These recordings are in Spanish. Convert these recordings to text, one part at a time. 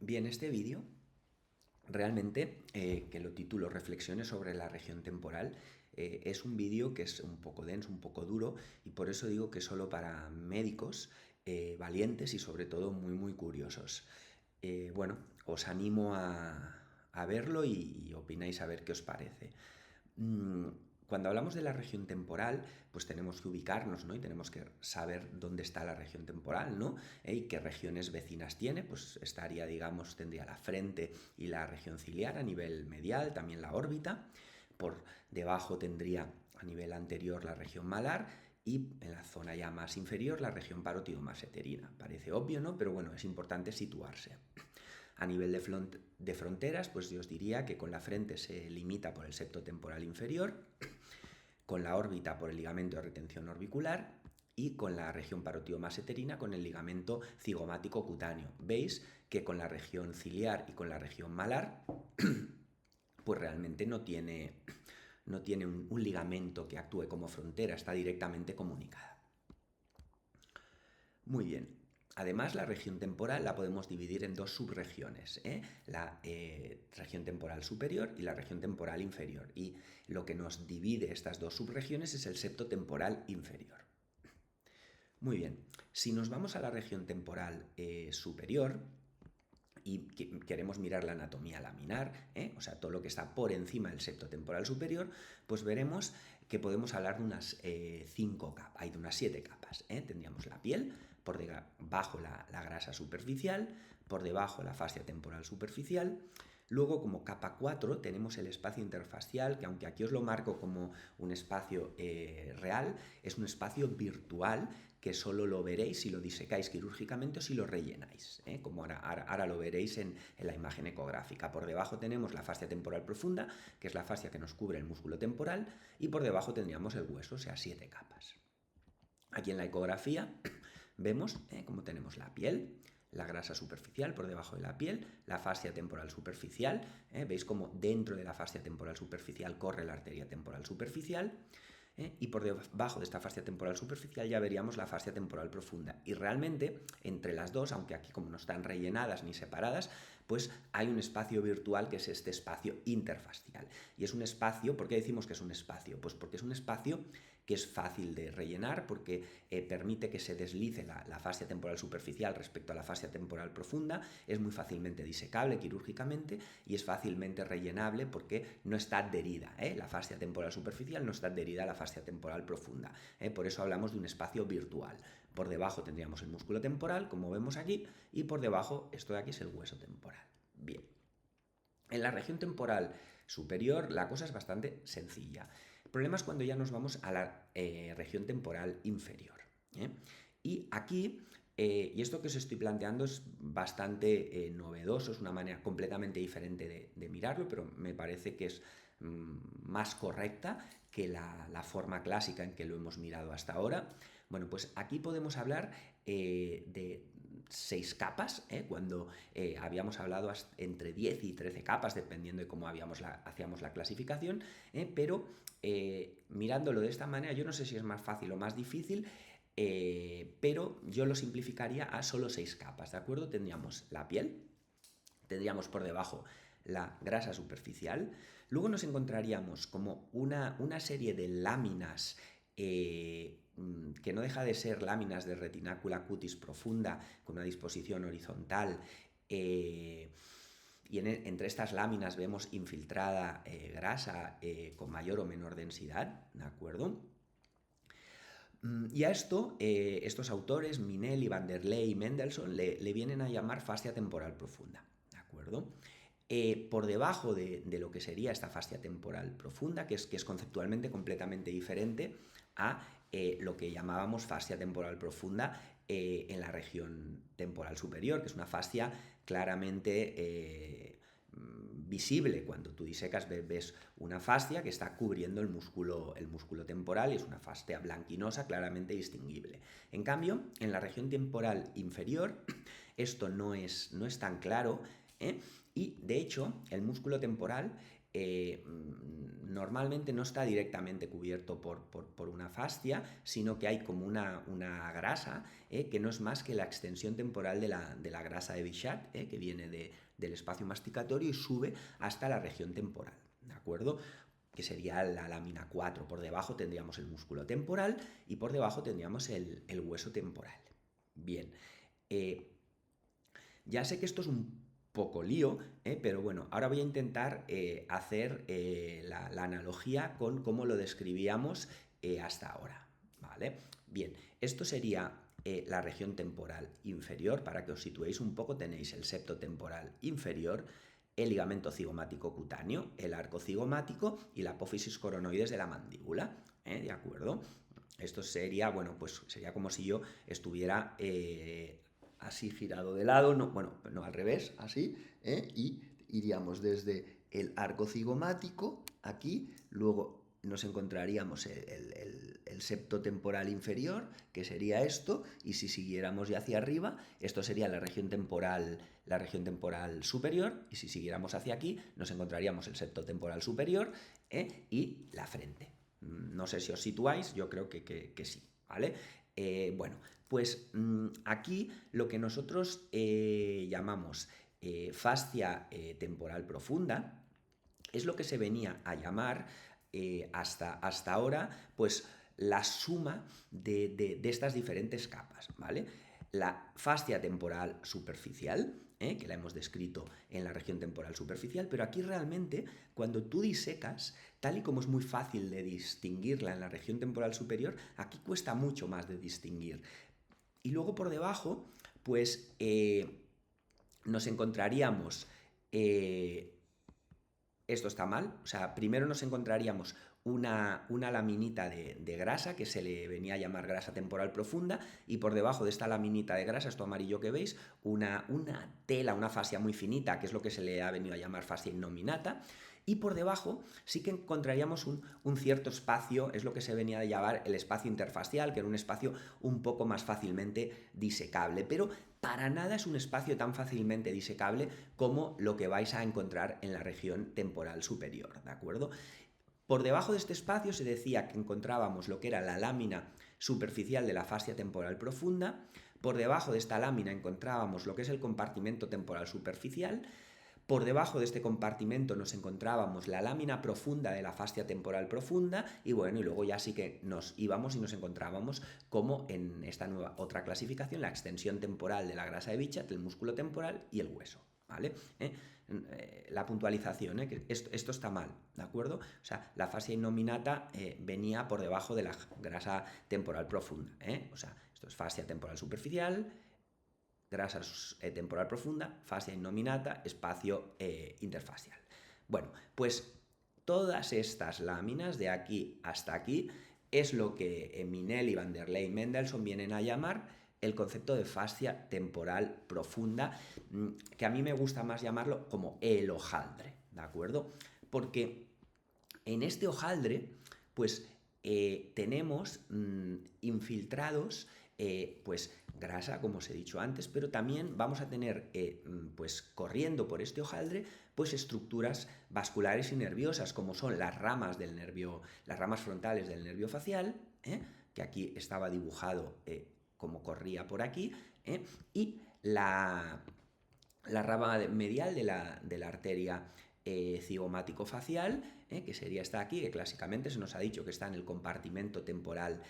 Bien, este vídeo realmente, que lo titulo Reflexiones sobre la región temporal, es un vídeo que es un poco denso, un poco duro, y por eso digo que es solo para médicos valientes y sobre todo muy curiosos. Bueno, os animo a verlo y opináis a ver qué os parece. Mm, Cuando hablamos de la región temporal, pues tenemos que ubicarnos, ¿no? Y tenemos que saber dónde está la región temporal, ¿no? Y qué regiones vecinas tiene, pues estaría, digamos, tendría la frente y la región ciliar a nivel medial, también la órbita. Por debajo tendría a nivel anterior la región malar y en la zona ya más inferior la región parótido-maseterina. Parece obvio, ¿no? Pero bueno, es importante situarse. A nivel de fronteras, pues yo os diría que con la frente se limita por el septo temporal inferior, con la órbita por el ligamento de retención orbicular y con la región parótido-maseterina con el ligamento cigomático cutáneo. Veis que con la región ciliar y con la región malar, pues realmente no tiene un ligamento que actúe como frontera, está directamente comunicada. Muy bien. Además, la región temporal la podemos dividir en dos subregiones, la región temporal superior y la región temporal inferior. Y lo que nos divide estas dos subregiones es el septo temporal inferior. Muy bien, si nos vamos a la región temporal superior, y queremos mirar la anatomía laminar, o sea, todo lo que está por encima del septo temporal superior, pues veremos que podemos hablar de unas 5 capas, hay de unas 7 capas. Tendríamos la piel, por debajo la grasa superficial, por debajo la fascia temporal superficial. Luego, como capa 4, tenemos el espacio interfacial, que aunque aquí os lo marco como un espacio real, es un espacio virtual que solo lo veréis si lo disecáis quirúrgicamente o si lo rellenáis, como ahora lo veréis en la imagen ecográfica. Por debajo tenemos la fascia temporal profunda, que es la fascia que nos cubre el músculo temporal, y por debajo tendríamos el hueso, o sea, 7 capas. Aquí en la ecografía vemos cómo tenemos la piel, la grasa superficial por debajo de la piel, la fascia temporal superficial, veis cómo dentro de la fascia temporal superficial corre la arteria temporal superficial, y por debajo de esta fascia temporal superficial ya veríamos la fascia temporal profunda. Y realmente, entre las dos, aunque aquí como no están rellenadas ni separadas, pues hay un espacio virtual que es este espacio interfascial. Y es un espacio, ¿por qué decimos que es un espacio? Pues porque es un espacio que es fácil de rellenar, porque permite que se deslice la fascia temporal superficial respecto a la fascia temporal profunda, es muy fácilmente disecable quirúrgicamente y es fácilmente rellenable porque no está adherida, la fascia temporal superficial no está adherida a la fascia temporal profunda. Por eso hablamos de un espacio virtual. Por debajo tendríamos el músculo temporal, como vemos aquí, y por debajo, esto de aquí es el hueso temporal. Bien. En la región temporal superior la cosa es bastante sencilla. El problema es cuando ya nos vamos a la región temporal inferior. Y aquí, y esto que os estoy planteando es bastante novedoso, es una manera completamente diferente de mirarlo, pero me parece que es más correcta que la forma clásica en que lo hemos mirado hasta ahora. Bueno, pues aquí podemos hablar de 6 capas, cuando habíamos hablado entre 10 y 13 capas, dependiendo de cómo hacíamos la clasificación, pero mirándolo de esta manera, yo no sé si es más fácil o más difícil, pero yo lo simplificaría a solo 6 capas, ¿de acuerdo? Tendríamos la piel, tendríamos por debajo la grasa superficial, luego nos encontraríamos como una serie de láminas que no deja de ser láminas de retinácula cutis profunda con una disposición horizontal, y entre estas láminas vemos infiltrada grasa con mayor o menor densidad, ¿de acuerdo? Y a esto, estos autores, Minelli, Van der Leey y Mendelssohn, le vienen a llamar fascia temporal profunda, ¿de acuerdo? Por debajo de lo que sería esta fascia temporal profunda, que es conceptualmente completamente diferente a lo que llamábamos fascia temporal profunda en la región temporal superior, que es una fascia claramente visible. Cuando tú disecas ves una fascia que está cubriendo el músculo temporal y es una fascia blanquinosa claramente distinguible. En cambio, en la región temporal inferior esto no es tan claro, y de hecho el músculo temporal normalmente no está directamente cubierto por una fascia, sino que hay como una grasa que no es más que la extensión temporal de la grasa de Bichat, que viene del espacio masticatorio y sube hasta la región temporal, ¿de acuerdo? Que sería la lámina 4. Por debajo tendríamos el músculo temporal y por debajo tendríamos el hueso temporal. Bien, ya sé que esto es un poco lío, pero bueno, ahora voy a intentar hacer la analogía con cómo lo describíamos hasta ahora, ¿vale? Bien, esto sería la región temporal inferior. Para que os situéis un poco, tenéis el septo temporal inferior, el ligamento cigomático cutáneo, el arco cigomático y la apófisis coronoides de la mandíbula, ¿de acuerdo? Esto sería, bueno, pues sería como si yo estuviera así girado de lado, no, bueno, no al revés, así, y iríamos desde el arco cigomático aquí, luego nos encontraríamos el septo temporal inferior, que sería esto, y si siguiéramos ya hacia arriba, esto sería la región temporal superior, y si siguiéramos hacia aquí, nos encontraríamos el septo temporal superior y la frente. No sé si os situáis, yo creo que sí, ¿vale? Bueno, pues aquí lo que nosotros llamamos fascia temporal profunda es lo que se venía a llamar hasta ahora, pues la suma de estas diferentes capas, ¿vale? La fascia temporal superficial, que la hemos descrito en la región temporal superficial, pero aquí realmente cuando tú disecas, tal y como es muy fácil de distinguirla en la región temporal superior, aquí cuesta mucho más de distinguir. Y luego por debajo, pues nos encontraríamos esto está mal, o sea, primero nos encontraríamos una laminita de grasa que se le venía a llamar grasa temporal profunda y por debajo de esta laminita de grasa, esto amarillo que veis, una tela, una fascia muy finita, que es lo que se le ha venido a llamar fascia innominata, y por debajo sí que encontraríamos un cierto espacio, es lo que se venía a llamar el espacio interfascial, que era un espacio un poco más fácilmente disecable, pero para nada es un espacio tan fácilmente disecable como lo que vais a encontrar en la región temporal superior, ¿de acuerdo? Por debajo de este espacio se decía que encontrábamos lo que era la lámina superficial de la fascia temporal profunda, por debajo de esta lámina encontrábamos lo que es el compartimento temporal superficial, por debajo de este compartimento nos encontrábamos la lámina profunda de la fascia temporal profunda y bueno, y luego ya sí que nos íbamos y nos encontrábamos como en esta nueva otra clasificación, la extensión temporal de la grasa de Bichat, el músculo temporal y el hueso, ¿vale? La puntualización, que esto está mal, ¿de acuerdo? O sea, la fascia innominata venía por debajo de la grasa temporal profunda, o sea, esto es fascia temporal superficial, grasa temporal profunda, fascia innominata, espacio interfacial. Bueno, pues todas estas láminas de aquí hasta aquí es lo que Minelli, Van der Leyen y Mendelssohn vienen a llamar el concepto de fascia temporal profunda, que a mí me gusta más llamarlo como el hojaldre, ¿de acuerdo? Porque en este hojaldre, pues tenemos infiltrados, pues grasa, como os he dicho antes, pero también vamos a tener, pues corriendo por este hojaldre, pues estructuras vasculares y nerviosas, como son las ramas del nervio, las ramas frontales del nervio facial, que aquí estaba dibujado como corría por aquí, y la rama medial de la arteria cigomático-facial, que sería esta aquí, que clásicamente se nos ha dicho que está en el compartimento temporal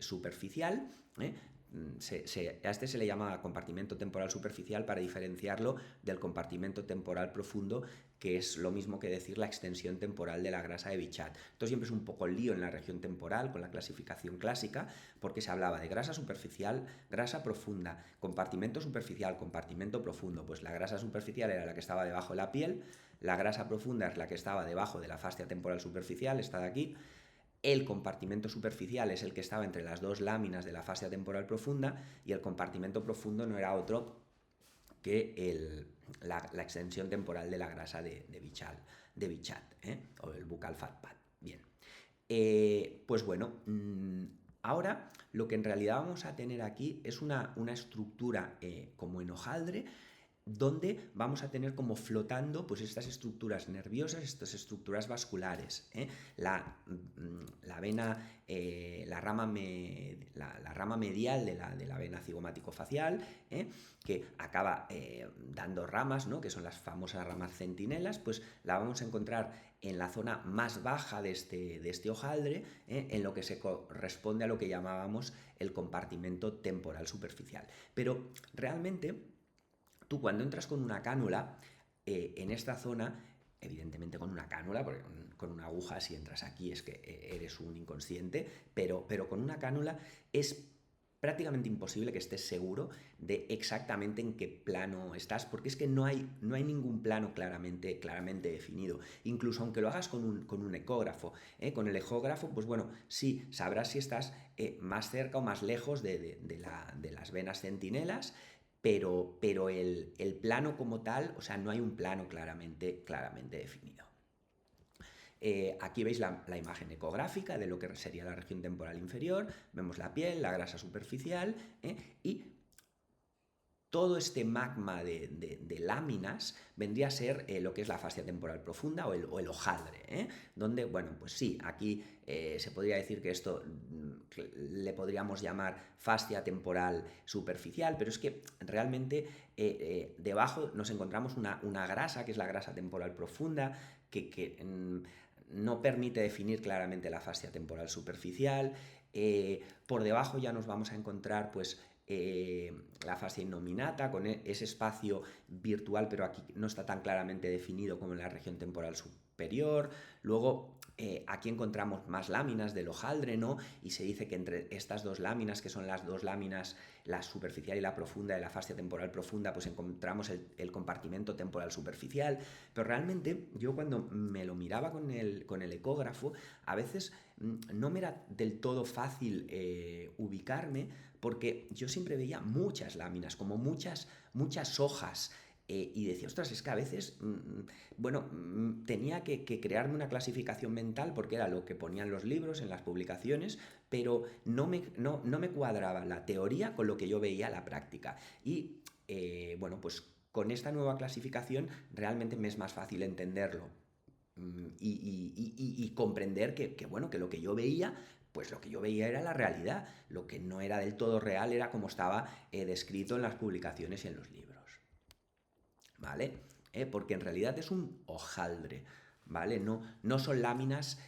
superficial. A este se le llama compartimento temporal superficial para diferenciarlo del compartimento temporal profundo, que es lo mismo que decir la extensión temporal de la grasa de Bichat. Esto siempre es un poco lío en la región temporal con la clasificación clásica, porque se hablaba de grasa superficial, grasa profunda, compartimento superficial, compartimento profundo. Pues la grasa superficial era la que estaba debajo de la piel, la grasa profunda es la que estaba debajo de la fascia temporal superficial, esta de aquí. El compartimento superficial es el que estaba entre las dos láminas de la fascia temporal profunda y el compartimento profundo no era otro que la extensión temporal de la grasa de Bichat, o el buccal fat pad. Bien, pues bueno, ahora lo que en realidad vamos a tener aquí es una estructura como en hojaldre, donde vamos a tener como flotando pues estas estructuras nerviosas, estas estructuras vasculares. La vena, la rama medial de la vena cigomático-facial, que acaba dando ramas, ¿no? Que son las famosas ramas centinelas, pues la vamos a encontrar en la zona más baja de este hojaldre, en lo que se corresponde a lo que llamábamos el compartimento temporal superficial. Pero realmente tú cuando entras con una cánula en esta zona, evidentemente con una cánula, porque con una aguja si entras aquí es que eres un inconsciente, pero con una cánula es prácticamente imposible que estés seguro de exactamente en qué plano estás, porque es que no hay ningún plano claramente definido. Incluso aunque lo hagas con un ecógrafo, con el ecógrafo, pues bueno, sí, sabrás si estás más cerca o más lejos de las venas centinelas, pero el plano como tal, o sea, no hay un plano claramente definido. Aquí veis la imagen ecográfica de lo que sería la región temporal inferior, vemos la piel, la grasa superficial, y todo este magma de láminas vendría a ser lo que es la fascia temporal profunda o el hojaldre, donde, bueno, pues sí, aquí se podría decir que esto le podríamos llamar fascia temporal superficial, pero es que realmente debajo nos encontramos una grasa, que es la grasa temporal profunda, que no permite definir claramente la fascia temporal superficial. Por debajo ya nos vamos a encontrar pues la fascia innominata con ese espacio virtual, pero aquí no está tan claramente definido como en la región temporal superior. Luego aquí encontramos más láminas del hojaldre, ¿no? Y se dice que entre estas dos láminas, que son las dos láminas, la superficial y la profunda de la fascia temporal profunda, pues encontramos el compartimento temporal superficial. Pero realmente yo cuando me lo miraba con el ecógrafo, a veces no me era del todo fácil ubicarme, porque yo siempre veía muchas láminas, como muchas hojas, y decía, ostras, es que a veces, tenía que crearme una clasificación mental porque era lo que ponían los libros, en las publicaciones, pero no me cuadraba la teoría con lo que yo veía la práctica. Y, pues con esta nueva clasificación realmente me es más fácil entenderlo. Y comprender que lo que yo veía, pues lo que yo veía era la realidad, lo que no era del todo real era como estaba descrito en las publicaciones y en los libros, ¿vale? Porque en realidad es un hojaldre, ¿vale? No son láminas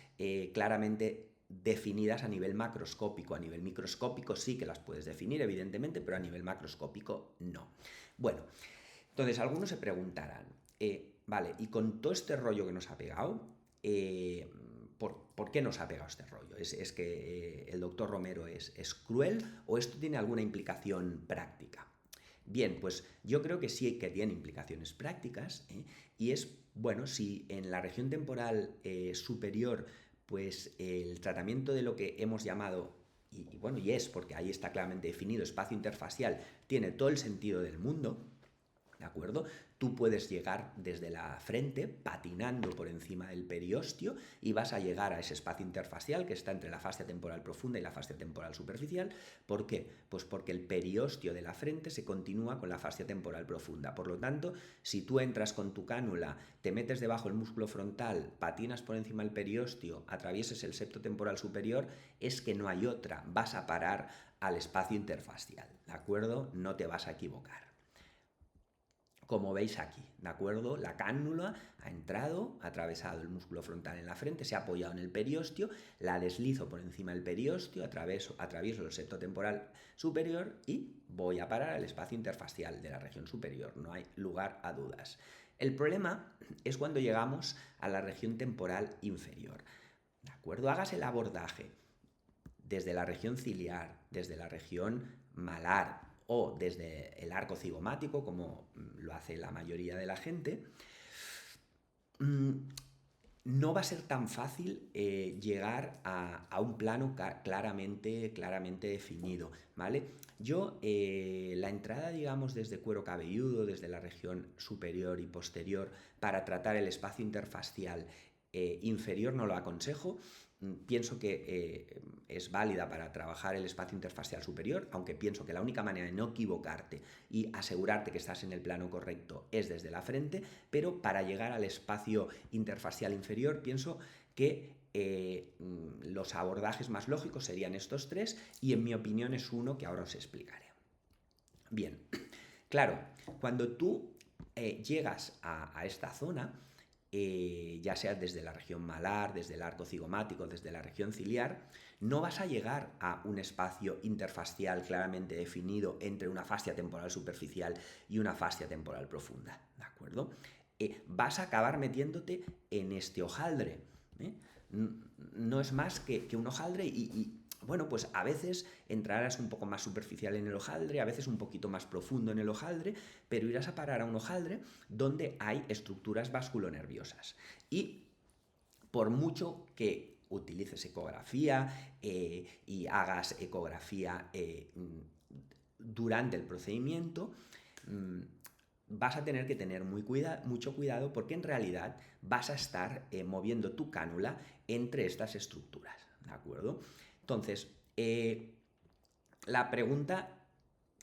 claramente definidas a nivel macroscópico. A nivel microscópico sí que las puedes definir, evidentemente, pero a nivel macroscópico no. Bueno, entonces algunos se preguntarán, vale, y con todo este rollo que nos ha pegado, ¿por qué nos ha pegado este rollo? ¿Es que el doctor Romero es cruel o esto tiene alguna implicación práctica? Bien, pues yo creo que sí que tiene implicaciones prácticas, y es, bueno, si en la región temporal superior, pues el tratamiento de lo que hemos llamado, y es porque ahí está claramente definido, espacio interfacial, tiene todo el sentido del mundo, ¿de acuerdo? Tú puedes llegar desde la frente, patinando por encima del periostio, y vas a llegar a ese espacio interfacial que está entre la fascia temporal profunda y la fascia temporal superficial. ¿Por qué? Pues porque el periostio de la frente se continúa con la fascia temporal profunda. Por lo tanto, si tú entras con tu cánula, te metes debajo del músculo frontal, patinas por encima del periostio, atravieses el septo temporal superior, es que no hay otra. Vas a parar al espacio interfacial, ¿de acuerdo? No te vas a equivocar. Como veis aquí, ¿de acuerdo? La cánula ha entrado, ha atravesado el músculo frontal en la frente, se ha apoyado en el periostio, la deslizo por encima del periostio, atravieso el septo temporal superior y voy a parar al espacio interfacial de la región superior, no hay lugar a dudas. El problema es cuando llegamos a la región temporal inferior, ¿de acuerdo? Hagas el abordaje desde la región ciliar, desde la región malar, o desde el arco cigomático, como lo hace la mayoría de la gente, no va a ser tan fácil llegar a un plano claramente definido, ¿vale? Yo, la entrada, digamos, desde cuero cabelludo, desde la región superior y posterior, para tratar el espacio interfacial inferior no lo aconsejo. Pienso que es válida para trabajar el espacio interfacial superior, aunque pienso que la única manera de no equivocarte y asegurarte que estás en el plano correcto es desde la frente, pero para llegar al espacio interfacial inferior pienso que los abordajes más lógicos serían estos tres y en mi opinión es uno que ahora os explicaré. Bien, claro, cuando tú llegas a esta zona, ya sea desde la región malar, desde el arco cigomático, desde la región ciliar, no vas a llegar a un espacio interfacial claramente definido entre una fascia temporal superficial y una fascia temporal profunda, ¿de acuerdo? Vas a acabar metiéndote en este hojaldre, ¿eh? No es más que un hojaldre bueno, pues a veces entrarás un poco más superficial en el hojaldre, a veces un poquito más profundo en el hojaldre, pero irás a parar a un hojaldre donde hay estructuras vasculonerviosas. Y por mucho que utilices ecografía y hagas ecografía durante el procedimiento, vas a tener que tener mucho cuidado porque en realidad vas a estar moviendo tu cánula entre estas estructuras, ¿de acuerdo? Entonces, la pregunta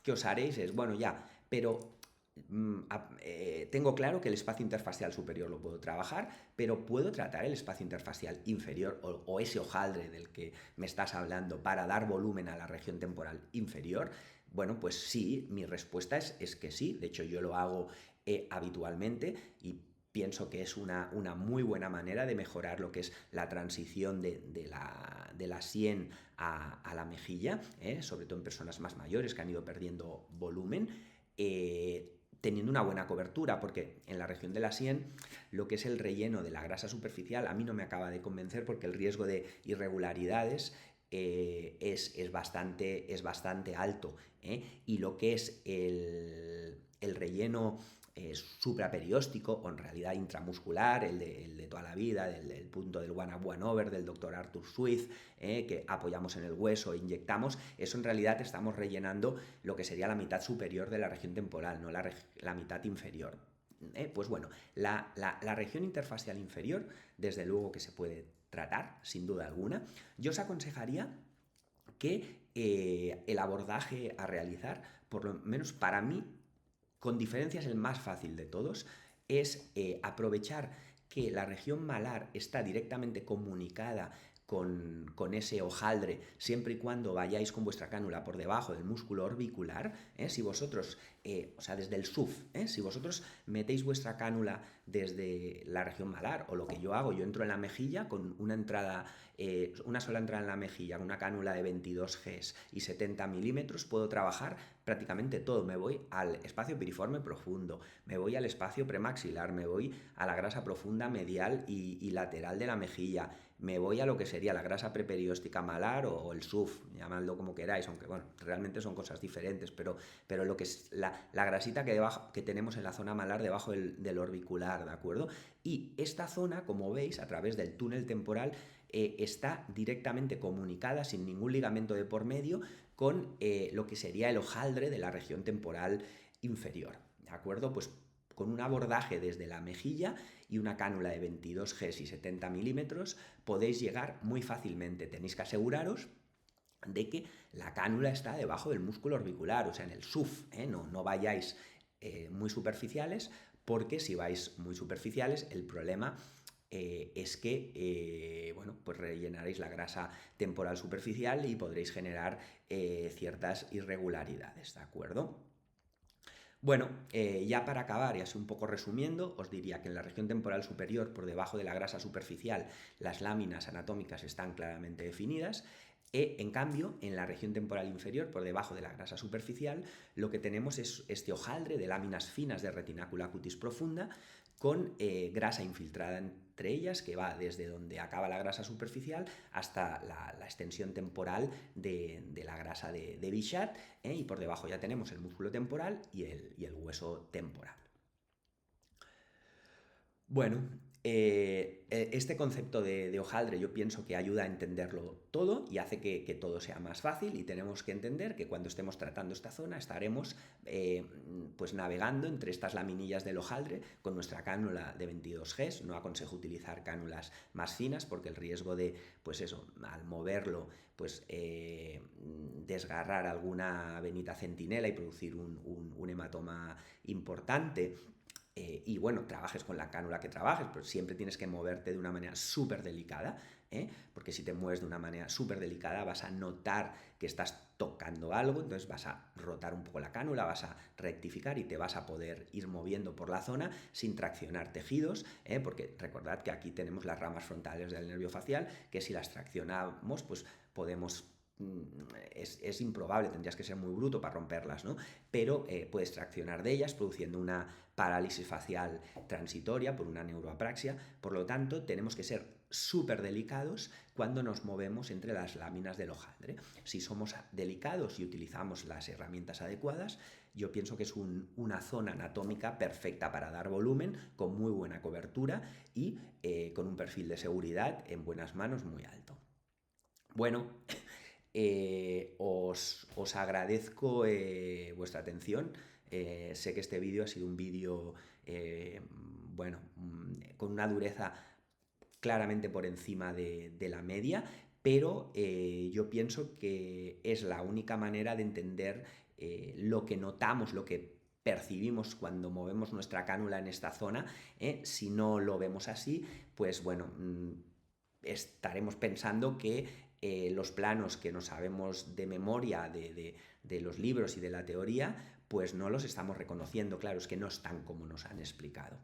que os haréis es, bueno, ya, pero tengo claro que el espacio interfacial superior lo puedo trabajar, pero ¿puedo tratar el espacio interfacial inferior o ese hojaldre del que me estás hablando para dar volumen a la región temporal inferior? Bueno, pues sí, mi respuesta es que sí. De hecho, yo lo hago habitualmente y pienso que es una muy buena manera de mejorar lo que es la transición de la sien a la mejilla, sobre todo en personas más mayores que han ido perdiendo volumen, teniendo una buena cobertura, porque en la región de la sien lo que es el relleno de la grasa superficial a mí no me acaba de convencer porque el riesgo de irregularidades es bastante alto, y lo que es el relleno supraperióstico o en realidad intramuscular, el de toda la vida, del punto del one over del doctor Arthur Swift, que apoyamos en el hueso e inyectamos, eso en realidad estamos rellenando lo que sería la mitad superior de la región temporal, no la mitad inferior. Pues bueno, la región interfacial inferior, desde luego que se puede tratar, sin duda alguna. Yo os aconsejaría que el abordaje a realizar, por lo menos para mí, con diferencia es el más fácil de todos, es aprovechar que la región malar está directamente comunicada con ese hojaldre, siempre y cuando vayáis con vuestra cánula por debajo del músculo orbicular. Si vosotros, o sea, desde el SUF, si vosotros metéis vuestra cánula desde la región malar, o lo que yo hago, yo entro en la mejilla con una entrada, una sola entrada en la mejilla, con una cánula de 22 Gs y 70 milímetros, puedo trabajar prácticamente todo. Me voy al espacio piriforme profundo, me voy al espacio premaxilar, me voy a la grasa profunda medial y lateral de la mejilla, me voy a lo que sería la grasa preperióstica malar o el SUF, llamadlo como queráis, aunque bueno, realmente son cosas diferentes, pero lo que es la grasita que tenemos en la zona malar debajo del orbicular, ¿de acuerdo? Y esta zona, como veis, a través del túnel temporal, está directamente comunicada, sin ningún ligamento de por medio, con lo que sería el hojaldre de la región temporal inferior, ¿de acuerdo? Pues con un abordaje desde la mejilla y una cánula de 22 Gs y 70 milímetros podéis llegar muy fácilmente. Tenéis que aseguraros de que la cánula está debajo del músculo orbicular, o sea, en el SUF, no vayáis muy superficiales, porque si vais muy superficiales, el problema es que, bueno, pues rellenaréis la grasa temporal superficial y podréis generar ciertas irregularidades, ¿de acuerdo? Bueno, ya para acabar y así un poco resumiendo, os diría que en la región temporal superior, por debajo de la grasa superficial, las láminas anatómicas están claramente definidas. En cambio, en la región temporal inferior, por debajo de la grasa superficial, lo que tenemos es este hojaldre de láminas finas de retinácula cutis profunda con grasa infiltrada entre ellas, que va desde donde acaba la grasa superficial hasta la extensión temporal de la grasa de Bichat, y por debajo ya tenemos el músculo temporal y el hueso temporal. Bueno, Este concepto de hojaldre yo pienso que ayuda a entenderlo todo y hace que todo sea más fácil, y tenemos que entender que cuando estemos tratando esta zona estaremos pues navegando entre estas laminillas del hojaldre con nuestra cánula de 22 Gs. No aconsejo utilizar cánulas más finas porque el riesgo de, pues eso, al moverlo, pues desgarrar alguna venita centinela y producir un hematoma importante. Y bueno, trabajes con la cánula que trabajes, pero siempre tienes que moverte de una manera súper delicada, porque si te mueves de una manera súper delicada vas a notar que estás tocando algo, entonces vas a rotar un poco la cánula, vas a rectificar y te vas a poder ir moviendo por la zona sin traccionar tejidos, porque recordad que aquí tenemos las ramas frontales del nervio facial, que si las traccionamos, pues podemos es improbable, tendrías que ser muy bruto para romperlas, ¿no? Pero puedes traccionar de ellas produciendo una parálisis facial transitoria por una neuroapraxia. Por lo tanto, tenemos que ser súper delicados cuando nos movemos entre las láminas del hojaldre. Si somos delicados y utilizamos las herramientas adecuadas, yo pienso que es una zona anatómica perfecta para dar volumen, con muy buena cobertura y con un perfil de seguridad en buenas manos muy alto. Bueno, os agradezco vuestra atención. Sé que este vídeo ha sido un vídeo, bueno, con una dureza claramente por encima de la media, pero yo pienso que es la única manera de entender lo que notamos, lo que percibimos cuando movemos nuestra cánula en esta zona. Si no lo vemos así, pues bueno, estaremos pensando que los planos que no sabemos de memoria de los libros y de la teoría, pues no los estamos reconociendo. Claro, es que no están como nos han explicado.